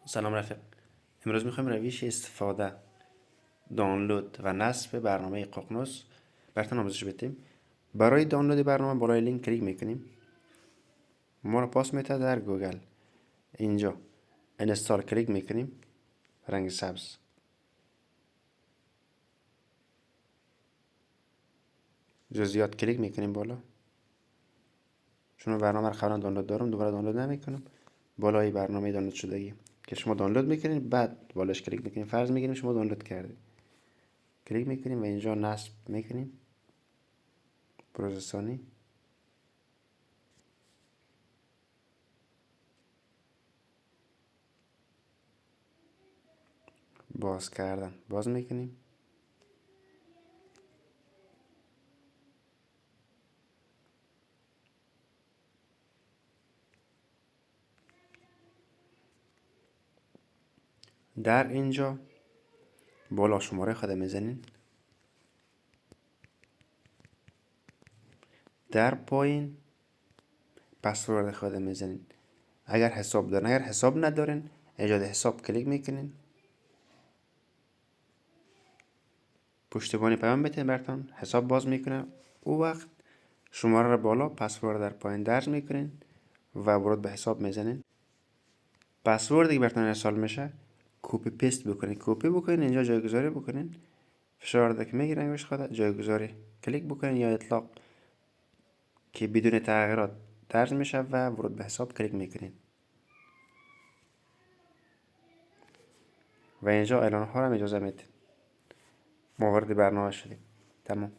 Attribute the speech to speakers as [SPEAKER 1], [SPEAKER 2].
[SPEAKER 1] سلام رفیق. امروز میخوایم روش استفاده، دانلود و نصب برنامه ققنوس براتون آموزش بدیم. برای دانلود برنامه بالای لینک کلیک میکنیم. ما رو پاس میده در گوگل. اینجا اینستال کلیک میکنیم، رنگ سبز. جزئیات کلیک میکنیم بالا. چون برنامه رو قبلا دانلود دارم دوباره دانلود نمیکنم. بالای برنامه دانلود شدگی که شما دانلود میکنید، بعد بالاش کلیک میکنیم. فرض میگیریم شما دانلود کردید، کلیک میکنیم و اینجا نصب میکنیم. پروسه باز کردن، باز میکنیم. در اینجا بالا شماره خود میزنین، در پایین پسورد خود میزنین. اگر حساب دارین، اگر حساب ندارین ایجاد حساب کلیک میکنین. پشتیبانی پیام بتین براتون حساب باز میکنه. او وقت شماره را بالا، پسورد در پایین درج میکنین و ورود به حساب میزنین. پسوردی که براتون ارسال میشه کپی پیست بکنین، کپی بکنین، اینجا جایگذاری بکنین. فشار که میگیرن روش خود جایگذاری کلیک بکنین یا اطلاق که بدون تغییرات درج میشه و ورود به حساب کلیک میکنین. و اینجا اعلان ها را اجازه میدید. ما وارد برنامه شدیم. تمام.